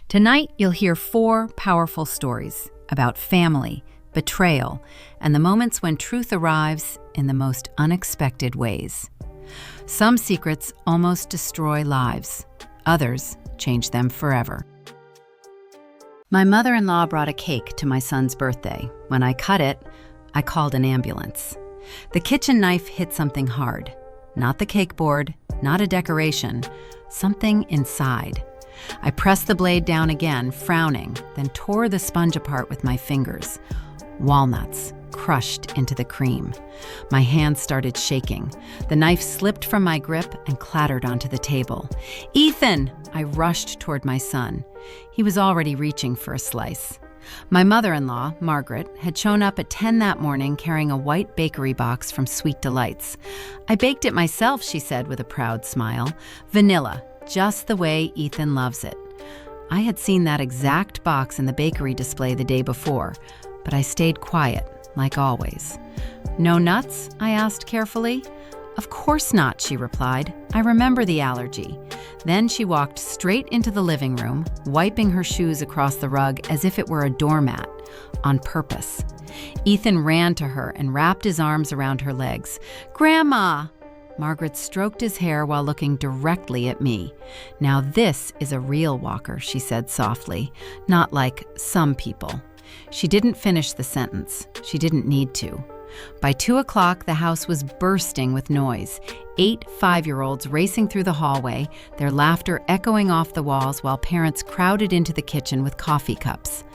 Tonight, you'll hear 4 powerful stories about family, betrayal, and the moments when truth arrives in the most unexpected ways. Some secrets almost destroy lives. Others change them forever. My mother-in-law brought a cake to my son's birthday. When I cut it, I called an ambulance. The kitchen knife hit something hard. Not the cake board, not a decoration, something inside. I pressed the blade down again, frowning, then tore the sponge apart with my fingers. Walnuts crushed into the cream. My hand started shaking. The knife slipped from my grip and clattered onto the table. "Ethan!" I rushed toward my son. He was already reaching for a slice. My mother-in-law, Margaret, had shown up at 10 that morning carrying a white bakery box from Sweet Delights. "I baked it myself," she said with a proud smile. "Vanilla, just the way Ethan loves it." I had seen that exact box in the bakery display the day before, but I stayed quiet, like always. "No nuts?" I asked carefully. "Of course not," she replied. "I remember the allergy." Then she walked straight into the living room, wiping her shoes across the rug as if it were a doormat, on purpose. Ethan ran to her and wrapped his arms around her legs. "Grandma!" Margaret stroked his hair while looking directly at me. "Now this is a real walker," she said softly, "not like some people." She didn't finish the sentence. She didn't need to. By 2 o'clock, the house was bursting with noise. 8 5-year-olds racing through the hallway, their laughter echoing off the walls while parents crowded into the kitchen with coffee cups.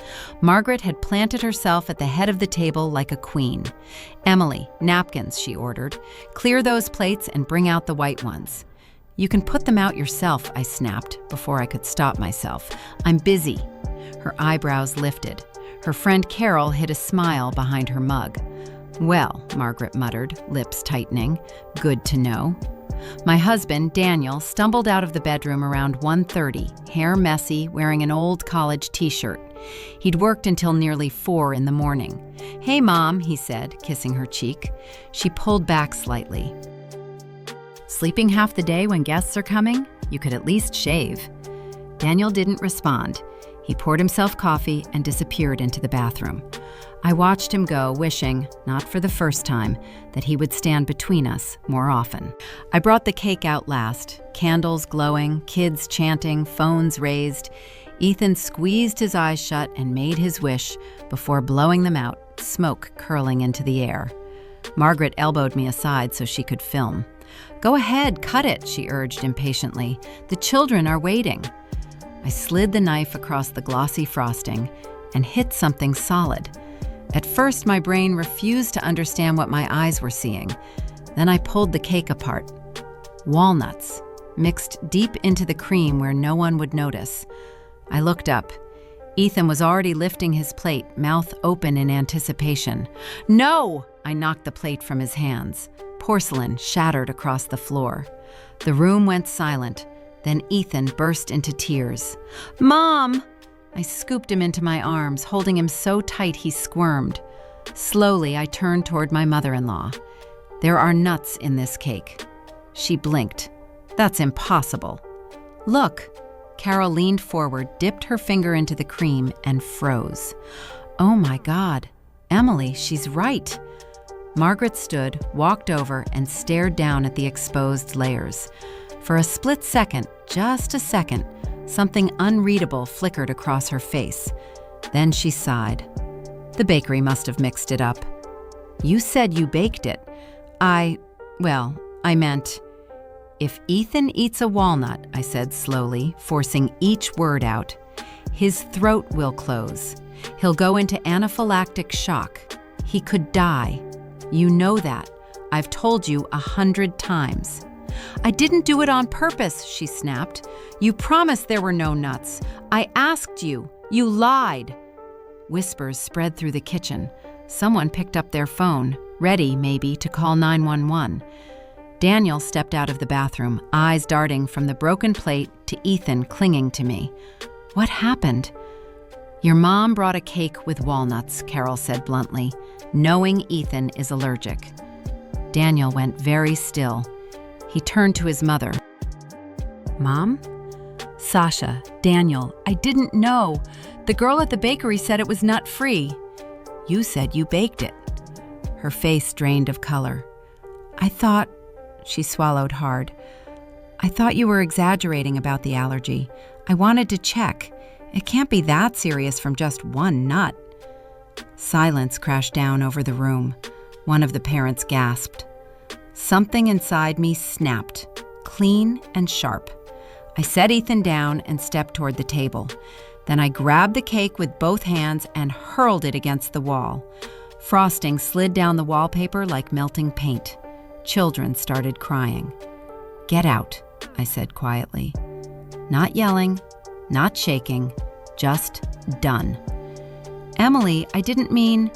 Margaret had planted herself at the head of the table like a queen. "Emily, napkins," she ordered. "Clear those plates and bring out the white ones." "You can put them out yourself," I snapped before I could stop myself. "I'm busy." Her eyebrows lifted. Her friend Carol hid a smile behind her mug. "Well," Margaret muttered, lips tightening, "good to know." My husband, Daniel, stumbled out of the bedroom around 1:30, hair messy, wearing an old college t-shirt. He'd worked until nearly 4 in the morning. "Hey, Mom," he said, kissing her cheek. She pulled back slightly. "Sleeping half the day when guests are coming? You could at least shave." Daniel didn't respond. He poured himself coffee and disappeared into the bathroom. I watched him go, wishing, not for the first time, that he would stand between us more often. I brought the cake out last, candles glowing, kids chanting, phones raised. Ethan squeezed his eyes shut and made his wish before blowing them out, smoke curling into the air. Margaret elbowed me aside so she could film. "Go ahead, cut it," she urged impatiently. "The children are waiting." I slid the knife across the glossy frosting and hit something solid. At first, my brain refused to understand what my eyes were seeing. Then I pulled the cake apart. Walnuts, mixed deep into the cream where no one would notice. I looked up. Ethan was already lifting his plate, mouth open in anticipation. "No!" I knocked the plate from his hands. Porcelain shattered across the floor. The room went silent. Then Ethan burst into tears. "Mom!" I scooped him into my arms, holding him so tight he squirmed. Slowly, I turned toward my mother-in-law. "There are nuts in this cake." She blinked. "That's impossible." "Look." Carol leaned forward, dipped her finger into the cream, and froze. "Oh my God. Emily, she's right." Margaret stood, walked over, and stared down at the exposed layers. For a split second, just a second, something unreadable flickered across her face. Then she sighed. "The bakery must have mixed it up." "You said you baked it." I meant, if Ethan eats a walnut," I said slowly, forcing each word out, "his throat will close. He'll go into anaphylactic shock. He could die. You know that. I've told you 100 times." "I didn't do it on purpose," she snapped. "You promised there were no nuts. I asked you. You lied." Whispers spread through the kitchen. Someone picked up their phone, ready, maybe, to call 911. Daniel stepped out of the bathroom, eyes darting from the broken plate to Ethan clinging to me. "What happened?" "Your mom brought a cake with walnuts," Carol said bluntly, "knowing Ethan is allergic." Daniel went very still. He turned to his mother. "Mom?" Sasha, Daniel, I didn't know. The girl at the bakery said it was nut-free. You said you baked it. Her face drained of color. I thought, she swallowed hard. I thought you were exaggerating about the allergy. I wanted to check. It can't be that serious from just one nut. Silence crashed down over the room. One of the parents gasped. Something inside me snapped, clean and sharp. I set Ethan down and stepped toward the table. Then I grabbed the cake with both hands and hurled it against the wall. Frosting slid down the wallpaper like melting paint. Children started crying. Get out, I said quietly. Not yelling, not shaking, just done. Emily, I didn't mean...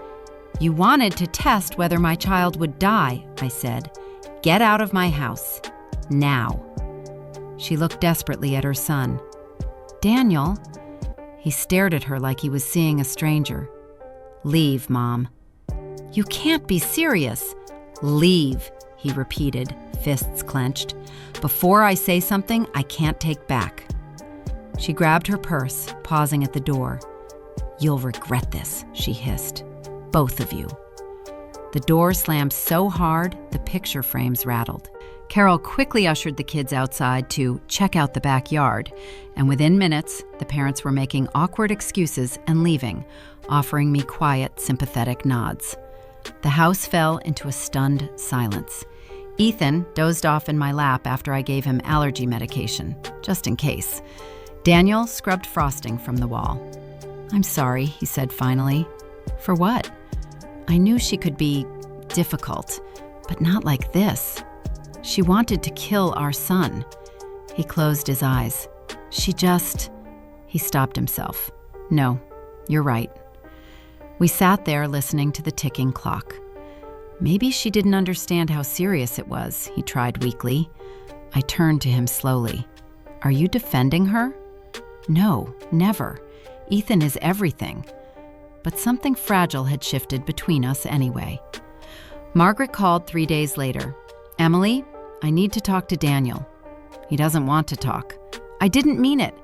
You wanted to test whether my child would die, I said. Get out of my house. Now. She looked desperately at her son. Daniel? He stared at her like he was seeing a stranger. Leave, Mom. You can't be serious. Leave, he repeated, fists clenched. Before I say something I can't take back. She grabbed her purse, pausing at the door. You'll regret this, she hissed. Both of you. The door slammed so hard, the picture frames rattled. Carol quickly ushered the kids outside to check out the backyard, and within minutes, the parents were making awkward excuses and leaving, offering me quiet, sympathetic nods. The house fell into a stunned silence. Ethan dozed off in my lap after I gave him allergy medication, just in case. Daniel scrubbed frosting from the wall. I'm sorry, he said finally. For what? I knew she could be difficult, but not like this. She wanted to kill our son. He closed his eyes. He stopped himself. No, you're right. We sat there listening to the ticking clock. Maybe she didn't understand how serious it was, he tried weakly. I turned to him slowly. Are you defending her? No, never. Ethan is everything. But something fragile had shifted between us anyway. Margaret called 3 days later. Emily, I need to talk to Daniel. He doesn't want to talk. I didn't mean it.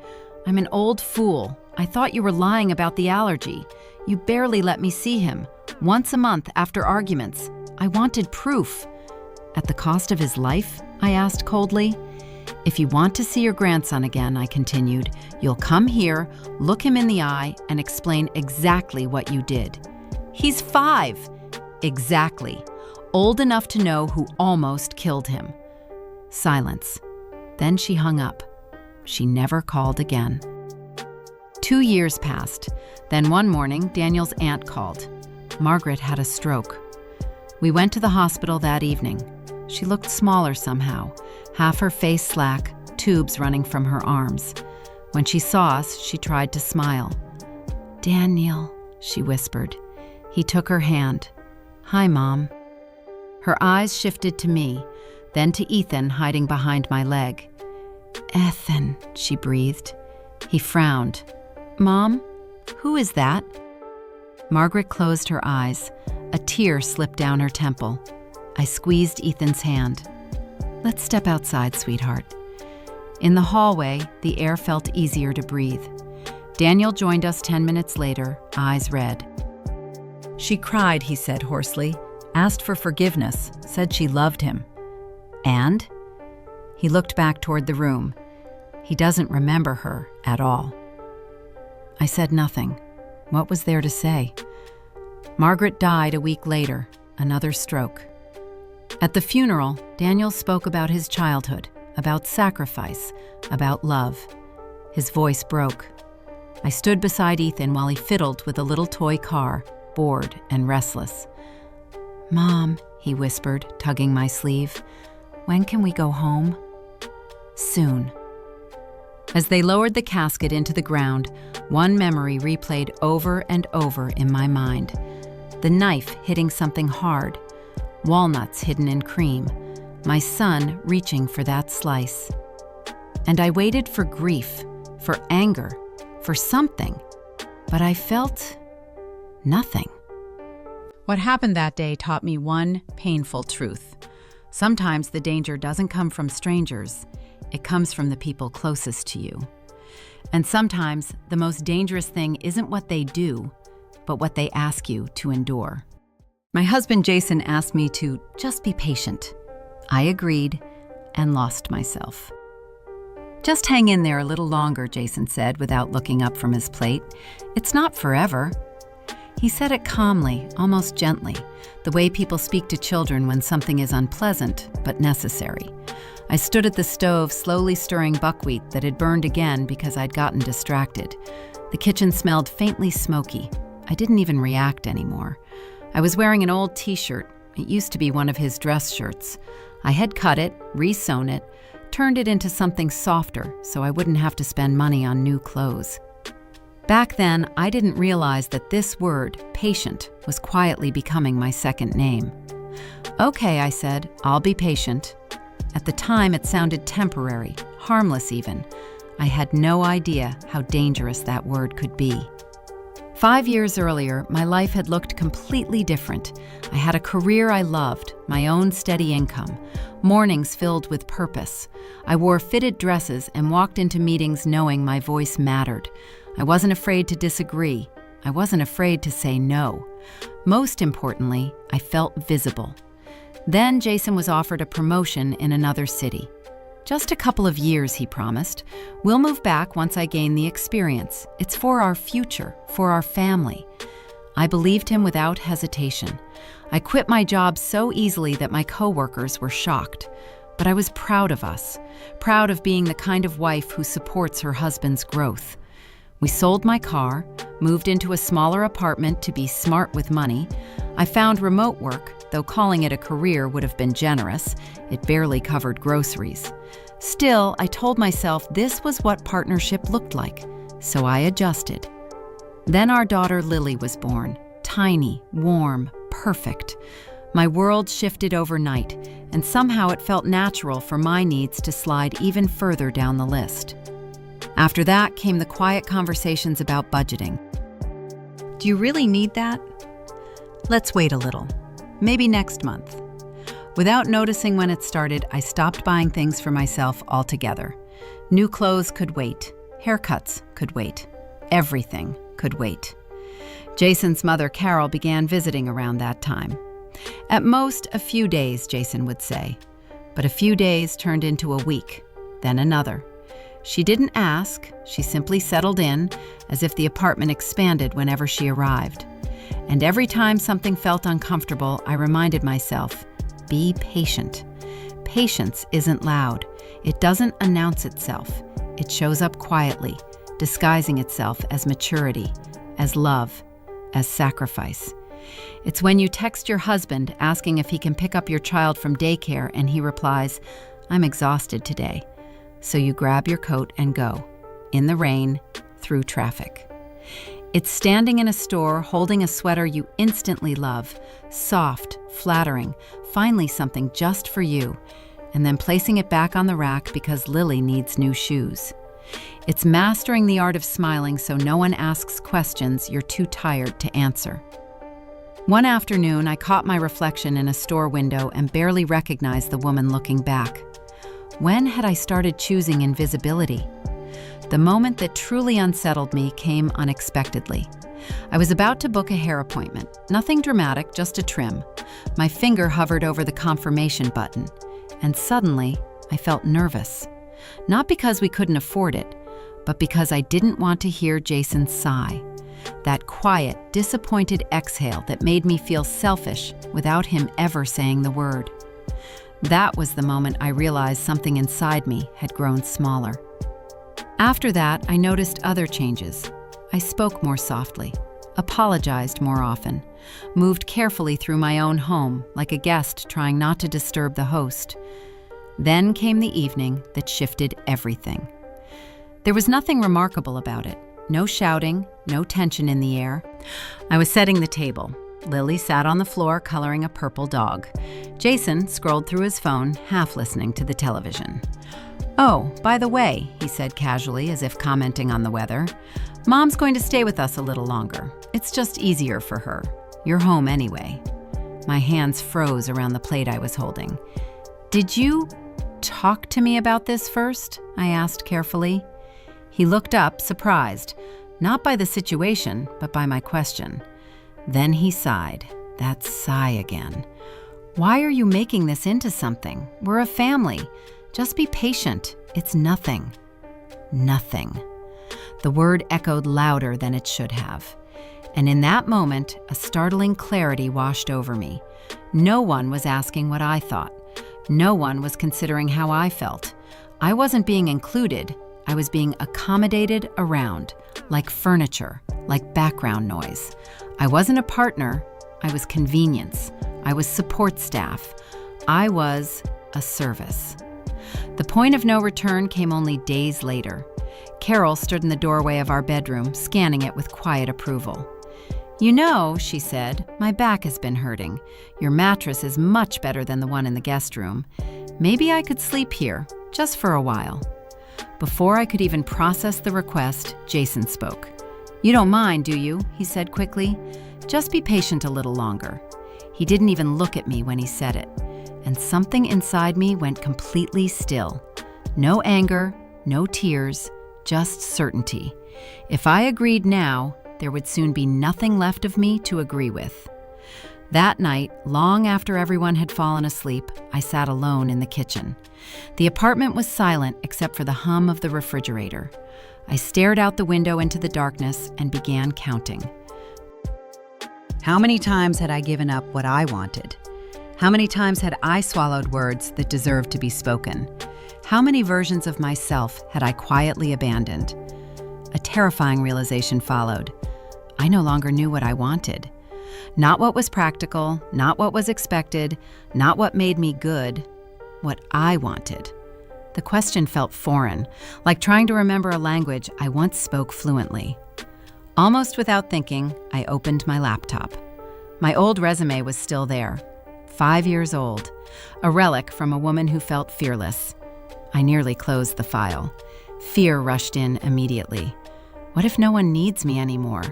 I'm an old fool. I thought you were lying about the allergy. You barely let me see him. Once a month after arguments. I wanted proof. At the cost of his life? I asked coldly. If you want to see your grandson again, I continued, you'll come here, look him in the eye, and explain exactly what you did. He's 5. Exactly. Old enough to know who almost killed him. Silence. Then she hung up. She never called again. 2 years passed. Then one morning, Daniel's aunt called. Margaret had a stroke. We went to the hospital that evening. She looked smaller somehow, half her face slack, tubes running from her arms. When she saw us, she tried to smile. Daniel, she whispered. He took her hand. Hi, Mom. Her eyes shifted to me, then to Ethan hiding behind my leg. Ethan, she breathed. He frowned. Mom, who is that? Margaret closed her eyes. A tear slipped down her temple. I squeezed Ethan's hand. Let's step outside, sweetheart. In the hallway, the air felt easier to breathe. Daniel joined us 10 minutes later, eyes red. She cried, he said hoarsely, asked for forgiveness, said she loved him. And? He looked back toward the room. He doesn't remember her at all. I said nothing. What was there to say? Margaret died a week later, another stroke. At the funeral, Daniel spoke about his childhood, about sacrifice, about love. His voice broke. I stood beside Ethan while he fiddled with a little toy car, bored and restless. Mom, he whispered, tugging my sleeve, when can we go home? Soon. As they lowered the casket into the ground, one memory replayed over and over in my mind. The knife hitting something hard, walnuts hidden in cream, my son reaching for that slice. And I waited for grief, for anger, for something, but I felt nothing. What happened that day taught me one painful truth. Sometimes the danger doesn't come from strangers. It comes from the people closest to you. And sometimes the most dangerous thing isn't what they do, but what they ask you to endure. My husband Jason asked me to just be patient. I agreed and lost myself. "Just hang in there a little longer," Jason said without looking up from his plate. "It's not forever." He said it calmly, almost gently, the way people speak to children when something is unpleasant but necessary. I stood at the stove, slowly stirring buckwheat that had burned again because I'd gotten distracted. The kitchen smelled faintly smoky. I didn't even react anymore. I was wearing an old t-shirt. It used to be one of his dress shirts. I had cut it, re-sewn it, turned it into something softer so I wouldn't have to spend money on new clothes. Back then, I didn't realize that this word, patient, was quietly becoming my second name. "Okay," I said, "I'll be patient." At the time, it sounded temporary, harmless even. I had no idea how dangerous that word could be. 5 years earlier, my life had looked completely different. I had a career I loved, my own steady income, mornings filled with purpose. I wore fitted dresses and walked into meetings knowing my voice mattered. I wasn't afraid to disagree. I wasn't afraid to say no. Most importantly, I felt visible. Then Jason was offered a promotion in another city. "Just a couple of years," he promised. "We'll move back once I gain the experience. It's for our future, for our family." I believed him without hesitation. I quit my job so easily that my coworkers were shocked. But I was proud of us, proud of being the kind of wife who supports her husband's growth. We sold my car, moved into a smaller apartment to be smart with money. I found remote work, though calling it a career would have been generous. It barely covered groceries. Still, I told myself this was what partnership looked like, so I adjusted. Then our daughter Lily was born, tiny, warm, perfect. My world shifted overnight, and somehow it felt natural for my needs to slide even further down the list. After that came the quiet conversations about budgeting. "Do you really need that? Let's wait a little. Maybe next month." Without noticing when it started, I stopped buying things for myself altogether. New clothes could wait. Haircuts could wait. Everything could wait. Jason's mother, Carol, began visiting around that time. At most, a few days, Jason would say. But a few days turned into a week, then another. She didn't ask, she simply settled in, as if the apartment expanded whenever she arrived. And every time something felt uncomfortable, I reminded myself, be patient. Patience isn't loud. It doesn't announce itself. It shows up quietly, disguising itself as maturity, as love, as sacrifice. It's when you text your husband asking if he can pick up your child from daycare and he replies, "I'm exhausted today." So you grab your coat and go, in the rain, through traffic. It's standing in a store holding a sweater you instantly love, soft, flattering, finally something just for you, and then placing it back on the rack because Lily needs new shoes. It's mastering the art of smiling so no one asks questions you're too tired to answer. One afternoon, I caught my reflection in a store window and barely recognized the woman looking back. When had I started choosing invisibility? The moment that truly unsettled me came unexpectedly. I was about to book a hair appointment. Nothing dramatic, just a trim. My finger hovered over the confirmation button, and suddenly I felt nervous. Not because we couldn't afford it, but because I didn't want to hear Jason's sigh. That quiet, disappointed exhale that made me feel selfish without him ever saying the word. That was the moment I realized something inside me had grown smaller. After that, I noticed other changes. I spoke more softly, apologized more often, moved carefully through my own home like a guest trying not to disturb the host. Then came the evening that shifted everything. There was nothing remarkable about it. No shouting, no tension in the air. I was setting the table. Lily sat on the floor coloring a purple dog. Jason scrolled through his phone, half listening to the television. "Oh, by the way," he said casually as if commenting on the weather, "Mom's going to stay with us a little longer. It's just easier for her. You're home anyway." My hands froze around the plate I was holding. "Did you talk to me about this first?" I asked carefully. He looked up, surprised, not by the situation, but by my question. Then he sighed. That sigh again. Why are you making this into something? We're a family. Just be patient. It's nothing. Nothing. The word echoed louder than it should have. And in that moment, a startling clarity washed over me. No one was asking what I thought. No one was considering how I felt. I wasn't being included. I was being accommodated around, like furniture, like background noise. I wasn't a partner. I was convenience. I was support staff. I was a service. The point of no return came only days later. Carol stood in the doorway of our bedroom, scanning it with quiet approval. "You know," she said, "my back has been hurting. Your mattress is much better than the one in the guest room. Maybe I could sleep here, just for a while." Before I could even process the request, Jason spoke. "You don't mind, do you?" he said quickly. "Just be patient a little longer." He didn't even look at me when he said it, and something inside me went completely still. No anger, no tears, just certainty. If I agreed now, there would soon be nothing left of me to agree with. That night, long after everyone had fallen asleep, I sat alone in the kitchen. The apartment was silent except for the hum of the refrigerator. I stared out the window into the darkness and began counting. How many times had I given up what I wanted? How many times had I swallowed words that deserved to be spoken? How many versions of myself had I quietly abandoned? A terrifying realization followed. I no longer knew what I wanted. Not what was practical, not what was expected, not what made me good, what I wanted. The question felt foreign, like trying to remember a language I once spoke fluently. Almost without thinking, I opened my laptop. My old resume was still there, 5 years old, a relic from a woman who felt fearless. I nearly closed the file. Fear rushed in immediately. What if no one needs me anymore?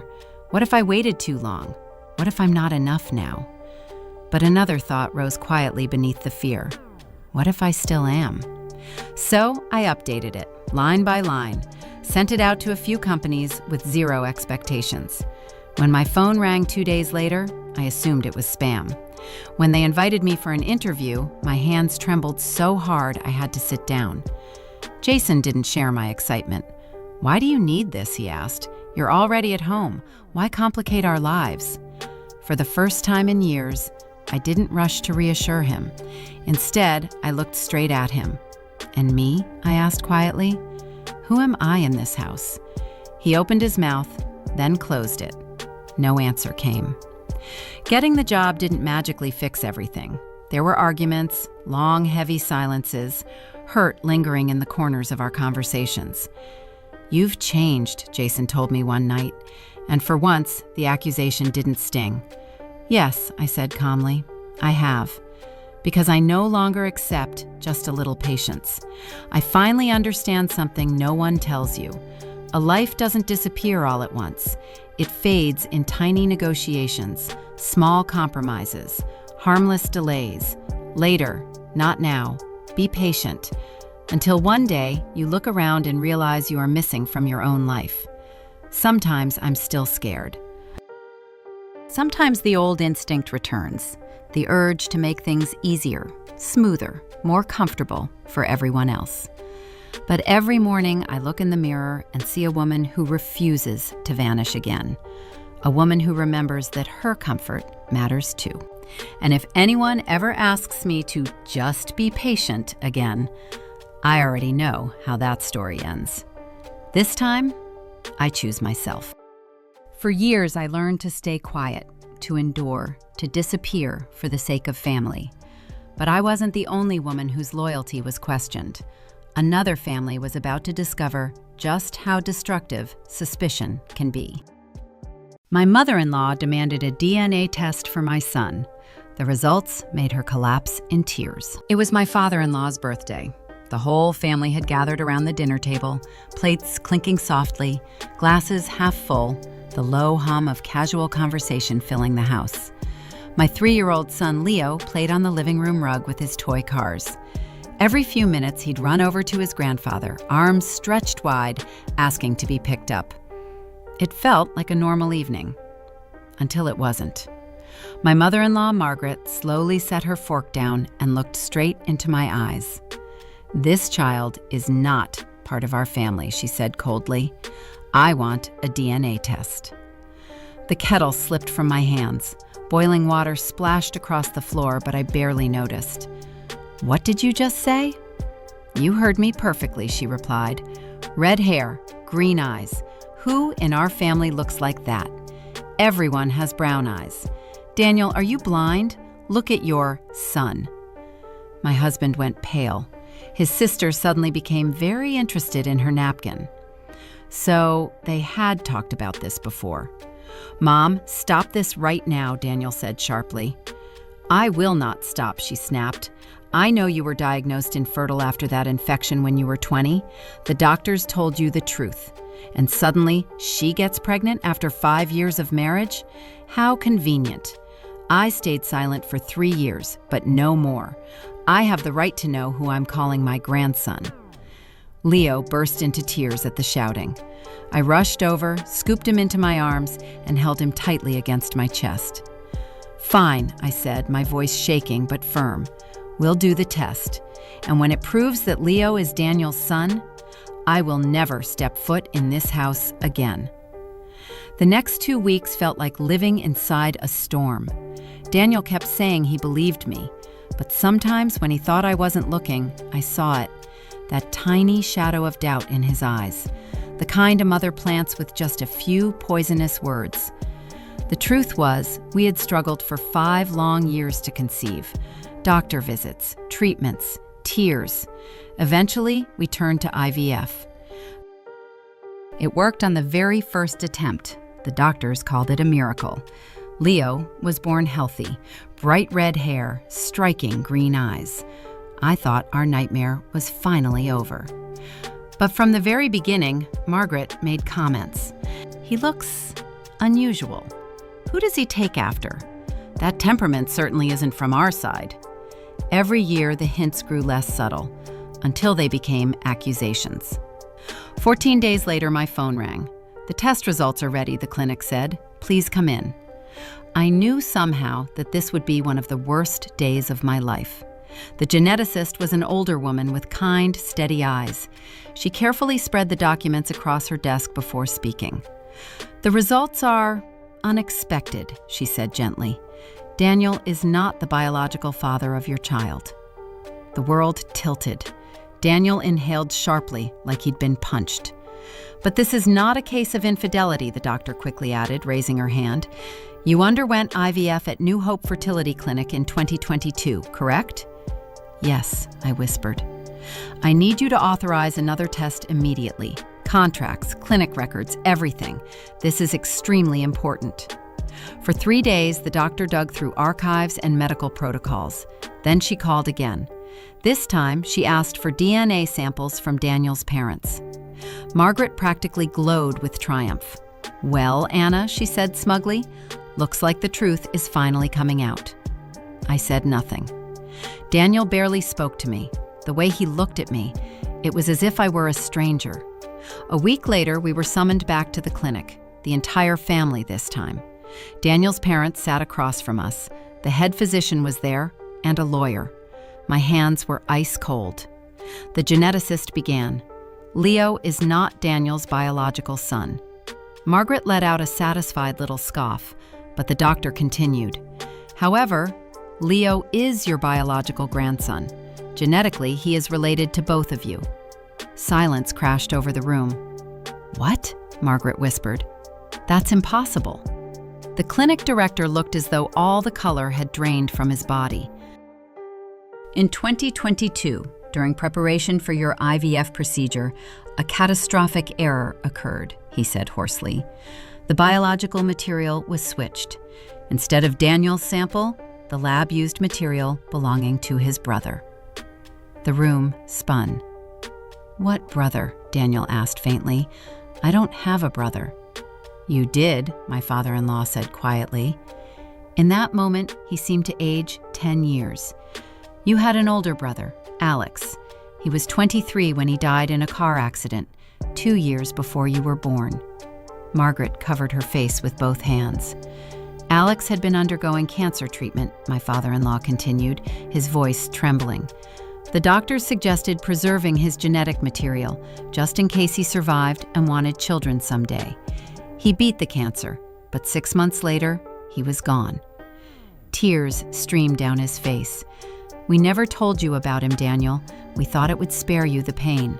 What if I waited too long? What if I'm not enough now? But another thought rose quietly beneath the fear. What if I still am? So I updated it, line by line, sent it out to a few companies with zero expectations. When my phone rang 2 days later, I assumed it was spam. When they invited me for an interview, my hands trembled so hard I had to sit down. Jason didn't share my excitement. "Why do you need this?" he asked. "You're already at home. Why complicate our lives?" For the first time in years, I didn't rush to reassure him. Instead, I looked straight at him. "And me?" I asked quietly. "Who am I in this house?" He opened his mouth, then closed it. No answer came. Getting the job didn't magically fix everything. There were arguments, long, heavy silences, hurt lingering in the corners of our conversations. "You've changed," Jason told me one night, and for once, the accusation didn't sting. "Yes," I said calmly, "I have. Because I no longer accept just a little patience. I finally understand something no one tells you. A life doesn't disappear all at once. It fades in tiny negotiations, small compromises, harmless delays. Later, not now. Be patient. Until one day, you look around and realize you are missing from your own life. Sometimes I'm still scared. Sometimes the old instinct returns, the urge to make things easier, smoother, more comfortable for everyone else. But every morning I look in the mirror and see a woman who refuses to vanish again. A woman who remembers that her comfort matters too. And if anyone ever asks me to just be patient again, I already know how that story ends. This time, I choose myself. For years, I learned to stay quiet, to endure, to disappear for the sake of family. But I wasn't the only woman whose loyalty was questioned. Another family was about to discover just how destructive suspicion can be. My mother-in-law demanded a DNA test for my son. The results made her collapse in tears. It was my father-in-law's birthday. The whole family had gathered around the dinner table, plates clinking softly, glasses half full, the low hum of casual conversation filling the house. My 3-year-old son Leo played on the living room rug with his toy cars. Every few minutes, he'd run over to his grandfather, arms stretched wide, asking to be picked up. It felt like a normal evening, until it wasn't. My mother-in-law, Margaret, slowly set her fork down and looked straight into my eyes. "This child is not part of our family," she said coldly. "I want a DNA test." The kettle slipped from my hands. Boiling water splashed across the floor, but I barely noticed. "What did you just say?" "You heard me perfectly," she replied. "Red hair, green eyes. Who in our family looks like that? Everyone has brown eyes. Daniel, are you blind? Look at your son." My husband went pale. His sister suddenly became very interested in her napkin. So they had talked about this before. "Mom, stop this right now," Daniel said sharply. "I will not stop," she snapped. "I know you were diagnosed infertile after that infection when you were 20. The doctors told you the truth. And suddenly, she gets pregnant after 5 years of marriage? How convenient. I stayed silent for 3 years, but no more. I have the right to know who I'm calling my grandson." Leo burst into tears at the shouting. I rushed over, scooped him into my arms, and held him tightly against my chest. "Fine," I said, my voice shaking but firm. "We'll do the test. And when it proves that Leo is Daniel's son, I will never step foot in this house again." The next 2 weeks felt like living inside a storm. Daniel kept saying he believed me, but sometimes when he thought I wasn't looking, I saw it, that tiny shadow of doubt in his eyes, the kind a mother plants with just a few poisonous words. The truth was, we had struggled for 5 long years to conceive. Doctor visits, treatments, tears. Eventually, we turned to IVF. It worked on the very first attempt. The doctors called it a miracle. Leo was born healthy, bright red hair, striking green eyes. I thought our nightmare was finally over. But from the very beginning, Margaret made comments. "He looks unusual. Who does he take after? That temperament certainly isn't from our side." Every year, the hints grew less subtle, until they became accusations. 14 days later, my phone rang. "The test results are ready," the clinic said. "Please come in." I knew somehow that this would be one of the worst days of my life. The geneticist was an older woman with kind, steady eyes. She carefully spread the documents across her desk before speaking. "The results are unexpected," she said gently. "Daniel is not the biological father of your child." The world tilted. Daniel inhaled sharply, like he'd been punched. "But this is not a case of infidelity," the doctor quickly added, raising her hand. "You underwent IVF at New Hope Fertility Clinic in 2022, correct?" "Yes," I whispered. "I need you to authorize another test immediately. Contracts, clinic records, everything. This is extremely important." For 3 days, the doctor dug through archives and medical protocols. Then she called again. This time, she asked for DNA samples from Daniel's parents. Margaret practically glowed with triumph. "Well, Anna," she said smugly, "looks like the truth is finally coming out." I said nothing. Daniel barely spoke to me. The way he looked at me, it was as if I were a stranger. A week later, we were summoned back to the clinic, the entire family this time. Daniel's parents sat across from us. The head physician was there, and a lawyer. My hands were ice cold. The geneticist began. "Leo is not Daniel's biological son." Margaret let out a satisfied little scoff, but the doctor continued. "However, Leo is your biological grandson. Genetically, he is related to both of you." Silence crashed over the room. "What?" Margaret whispered. "That's impossible." The clinic director looked as though all the color had drained from his body. "In 2022, during preparation for your IVF procedure, a catastrophic error occurred," he said hoarsely. "The biological material was switched. Instead of Daniel's sample, the lab used material belonging to his brother." The room spun. "What brother?" Daniel asked faintly. "I don't have a brother." "You did," my father-in-law said quietly. In that moment, he seemed to age 10 years. You had an older brother, Alex. He was 23 when he died in a car accident, 2 years before you were born. Margaret covered her face with both hands. Alex had been undergoing cancer treatment, my father-in-law continued, his voice trembling. The doctors suggested preserving his genetic material, just in case he survived and wanted children someday. He beat the cancer, but 6 months later, he was gone. Tears streamed down his face. We never told you about him, Daniel. We thought it would spare you the pain.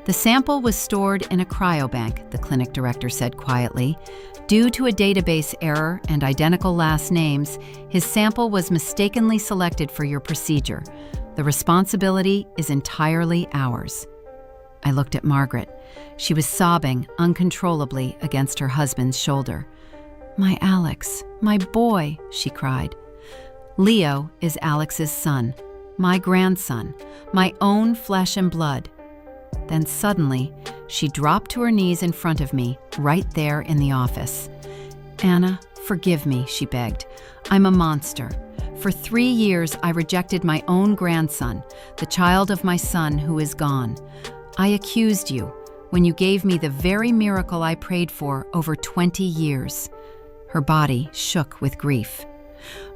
The sample was stored in a cryobank, the clinic director said quietly. Due to a database error and identical last names, his sample was mistakenly selected for your procedure. The responsibility is entirely ours. I looked at Margaret. She was sobbing uncontrollably against her husband's shoulder. My Alex, my boy, she cried. Leo is Alex's son, my grandson, my own flesh and blood. Then suddenly, she dropped to her knees in front of me, right there in the office. Anna, forgive me, she begged. I'm a monster. For 3 years, I rejected my own grandson, the child of my son who is gone. I accused you when you gave me the very miracle I prayed for over 20 years. Her body shook with grief.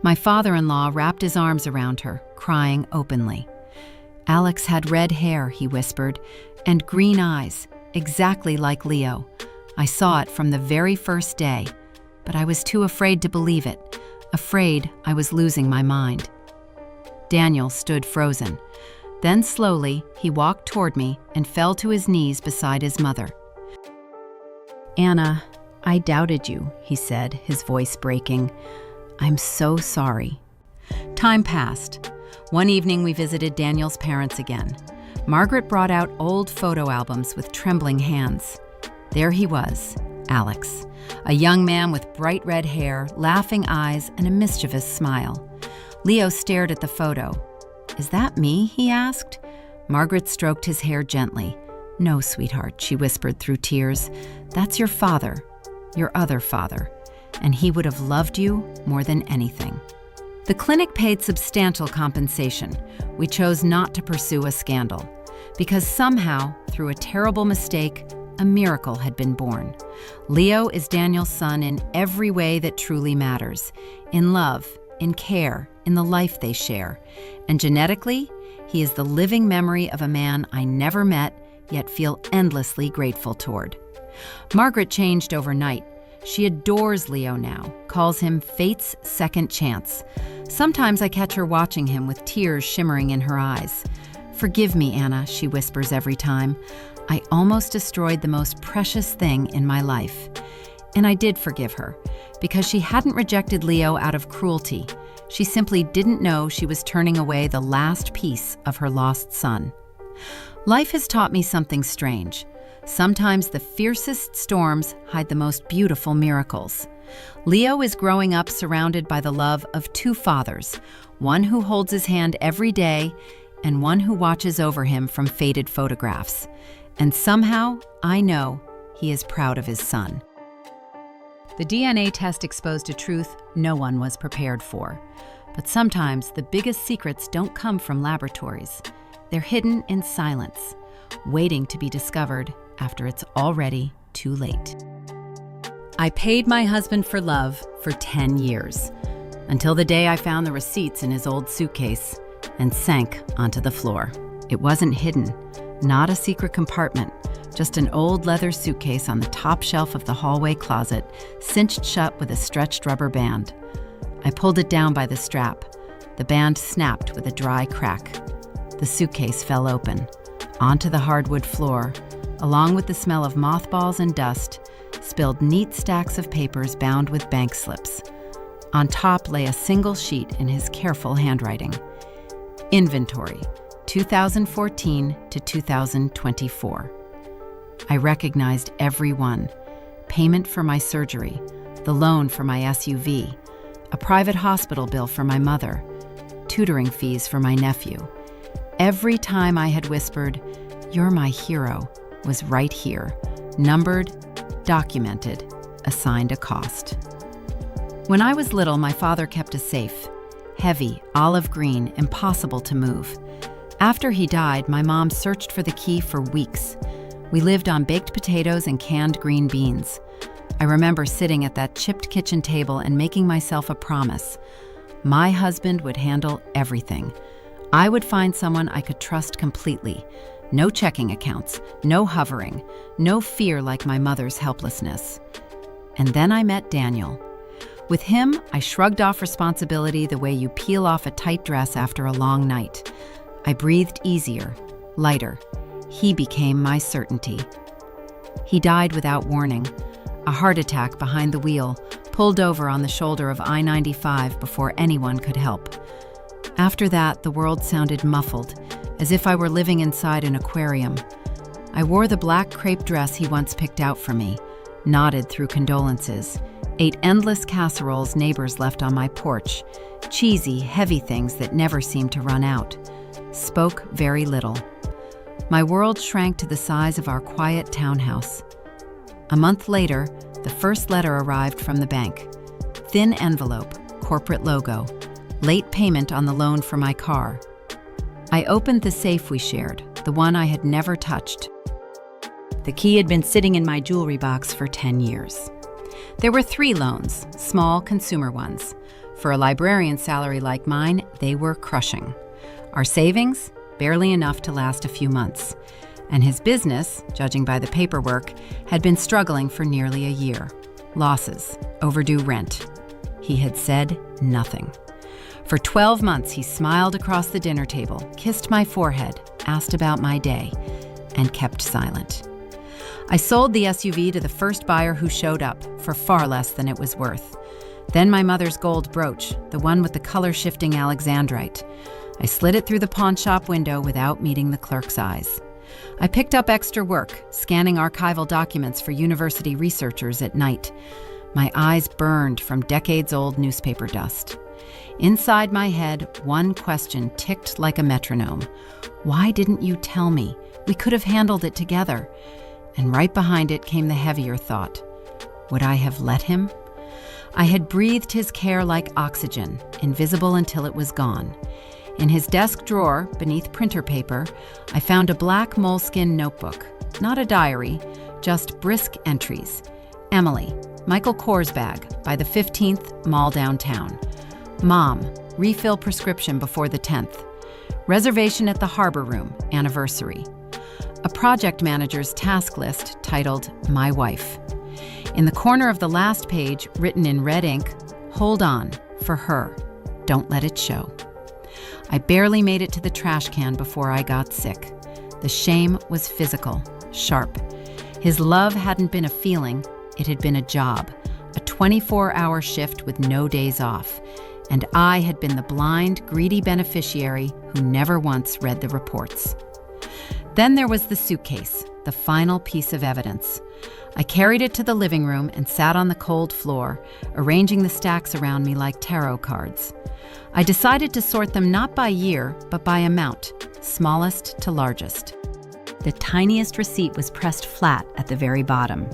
My father-in-law wrapped his arms around her, crying openly. Alex had red hair, he whispered, and green eyes, exactly like Leo. I saw it from the very first day, but I was too afraid to believe it, afraid I was losing my mind. Daniel stood frozen. Then slowly, he walked toward me and fell to his knees beside his mother. Anna, I doubted you, he said, his voice breaking. I'm so sorry. Time passed. One evening we visited Daniel's parents again. Margaret brought out old photo albums with trembling hands. There he was, Alex, a young man with bright red hair, laughing eyes, and a mischievous smile. Leo stared at the photo. Is that me? He asked. Margaret stroked his hair gently. No, sweetheart, she whispered through tears. That's your father, your other father, and he would have loved you more than anything. The clinic paid substantial compensation. We chose not to pursue a scandal, because somehow, through a terrible mistake, a miracle had been born. Leo is Daniel's son in every way that truly matters, in love, in care, in the life they share. And genetically, he is the living memory of a man I never met, yet feel endlessly grateful toward. Margaret changed overnight. She adores Leo now, calls him Fate's second chance. Sometimes I catch her watching him with tears shimmering in her eyes. Forgive me, Anna, she whispers every time. I almost destroyed the most precious thing in my life. And I did forgive her, because she hadn't rejected Leo out of cruelty. She simply didn't know she was turning away the last piece of her lost son. Life has taught me something strange. Sometimes the fiercest storms hide the most beautiful miracles. Leo is growing up surrounded by the love of 2 fathers, one who holds his hand every day and one who watches over him from faded photographs. And somehow, I know he is proud of his son. The DNA test exposed a truth no one was prepared for. But sometimes the biggest secrets don't come from laboratories. They're hidden in silence, waiting to be discovered after it's already too late. I paid my husband for love for 10 years, until the day I found the receipts in his old suitcase and sank onto the floor. It wasn't hidden, not a secret compartment, just an old leather suitcase on the top shelf of the hallway closet, cinched shut with a stretched rubber band. I pulled it down by the strap. The band snapped with a dry crack. The suitcase fell open, onto the hardwood floor, along with the smell of mothballs and dust, spilled neat stacks of papers bound with bank slips. On top lay a single sheet in his careful handwriting. Inventory, 2014 to 2024. I recognized every one. Payment for my surgery, the loan for my SUV, a private hospital bill for my mother, tutoring fees for my nephew. Every time I had whispered, "You're my hero," was right here, numbered, documented, assigned a cost. When I was little, my father kept a safe. heavy, olive green, impossible to move. After he died, my mom searched for the key for weeks. We lived on baked potatoes and canned green beans. I remember sitting at that chipped kitchen table and making myself a promise. My husband would handle everything. I would find someone I could trust completely. No checking accounts, no hovering, no fear like my mother's helplessness. And then I met Daniel. With him, I shrugged off responsibility the way you peel off a tight dress after a long night. I breathed easier, lighter. He became my certainty. He died without warning. A heart attack behind the wheel, pulled over on the shoulder of I-95 before anyone could help. After that, the world sounded muffled, as if I were living inside an aquarium. I wore the black crepe dress he once picked out for me, nodded through condolences, ate endless casseroles neighbors left on my porch, cheesy, heavy things that never seemed to run out. Spoke very little. My world shrank to the size of our quiet townhouse. A month later, the first letter arrived from the bank. Thin envelope, corporate logo, late payment on the loan for my car. I opened the safe we shared, the one I had never touched. The key had been sitting in my jewelry box for 10 years. There were 3 loans, small consumer ones. For a librarian's salary like mine, they were crushing. Our savings, barely enough to last a few months. And his business, judging by the paperwork, had been struggling for nearly a year. Losses, overdue rent. He had said nothing. For 12 months, he smiled across the dinner table, kissed my forehead, asked about my day, and kept silent. I sold the SUV to the first buyer who showed up for far less than it was worth. Then my mother's gold brooch, the one with the color-shifting alexandrite. I slid it through the pawn shop window without meeting the clerk's eyes. I picked up extra work, scanning archival documents for university researchers at night. My eyes burned from decades-old newspaper dust. Inside my head, one question ticked like a metronome. Why didn't you tell me? We could have handled it together. And right behind it came the heavier thought. Would I have let him? I had breathed his care like oxygen, invisible until it was gone. In his desk drawer, beneath printer paper, I found a black moleskin notebook. Not a diary, just brisk entries. Emily, Michael Kors bag, by the 15th, mall downtown. Mom, refill prescription before the 10th. Reservation at the Harbor Room, anniversary. A project manager's task list titled My Wife. In the corner of the last page, written in red ink, hold on, for her. Don't let it show. I barely made it to the trash can before I got sick. The shame was physical, sharp. His love hadn't been a feeling, it had been a job, a 24-hour shift with no days off. And I had been the blind, greedy beneficiary who never once read the reports. Then there was the suitcase, the final piece of evidence. I carried it to the living room and sat on the cold floor, arranging the stacks around me like tarot cards. I decided to sort them not by year, but by amount, smallest to largest. The tiniest receipt was pressed flat at the very bottom.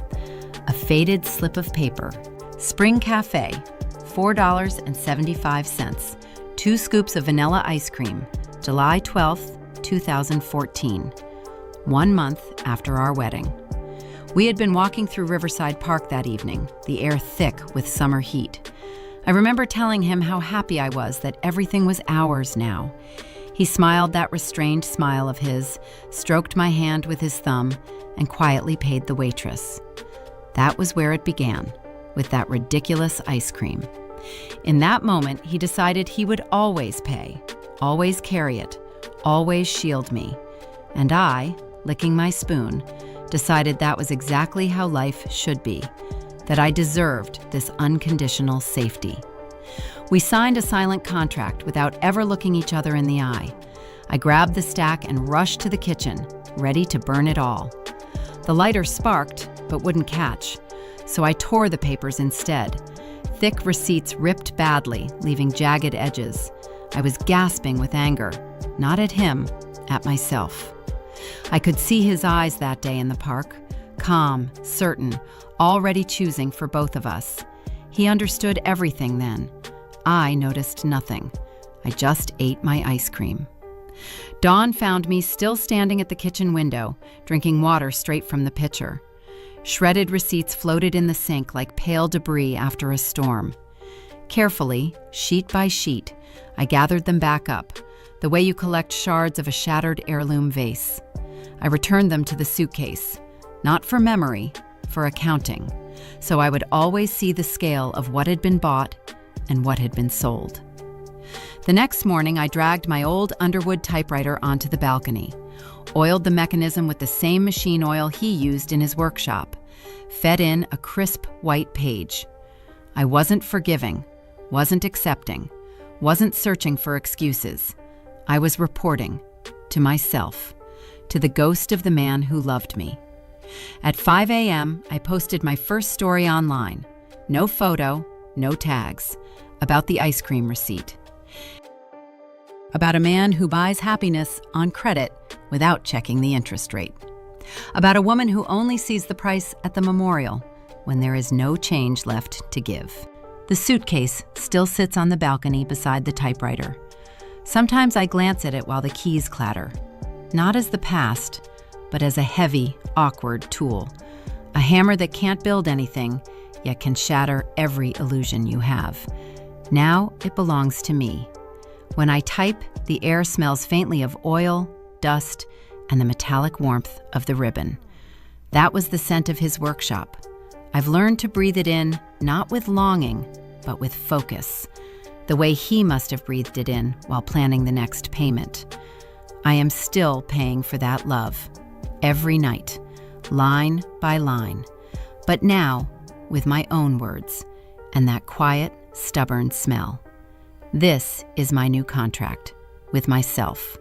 A faded slip of paper. Spring Cafe, $4.75. 2 scoops of vanilla ice cream, July 12th, 2014. 1 month after our wedding. We had been walking through Riverside Park that evening, the air thick with summer heat. I remember telling him how happy I was that everything was ours now. He smiled that restrained smile of his, stroked my hand with his thumb, and quietly paid the waitress. That was where it began, with that ridiculous ice cream. In that moment, he decided he would always pay, always carry it, always shield me. And I, licking my spoon, decided that was exactly how life should be, that I deserved this unconditional safety. We signed a silent contract without ever looking each other in the eye. I grabbed the stack and rushed to the kitchen, ready to burn it all. The lighter sparked, but wouldn't catch, so I tore the papers instead. Thick receipts ripped badly, leaving jagged edges. I was gasping with anger, not at him, at myself. I could see his eyes that day in the park, calm, certain, already choosing for both of us. He understood everything then. I noticed nothing, I just ate my ice cream. Dawn found me still standing at the kitchen window, drinking water straight from the pitcher. Shredded receipts floated in the sink like pale debris after a storm. Carefully, sheet by sheet, I gathered them back up, the way you collect shards of a shattered heirloom vase. I returned them to the suitcase, not for memory, for accounting, so I would always see the scale of what had been bought and what had been sold. The next morning, I dragged my old Underwood typewriter onto the balcony, oiled the mechanism with the same machine oil he used in his workshop, fed in a crisp white page. I wasn't forgiving, wasn't accepting, wasn't searching for excuses. I was reporting to myself, to the ghost of the man who loved me. At 5 a.m., I posted my first story online. No photo, no tags, about the ice cream receipt. About a man who buys happiness on credit without checking the interest rate. About a woman who only sees the price at the memorial when there is no change left to give. The suitcase still sits on the balcony beside the typewriter. Sometimes I glance at it while the keys clatter, not as the past, but as a heavy, awkward tool. A hammer that can't build anything, yet can shatter every illusion you have. Now it belongs to me. When I type, the air smells faintly of oil, dust, and the metallic warmth of the ribbon. That was the scent of his workshop. I've learned to breathe it in, not with longing, but with focus, the way he must have breathed it in while planning the next payment. I am still paying for that love, every night, line by line, but now with my own words and that quiet, stubborn smell. This is my new contract with myself.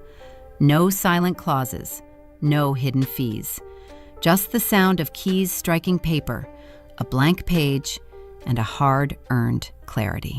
No silent clauses, no hidden fees, just the sound of keys striking paper, a blank page, and a hard-earned clarity.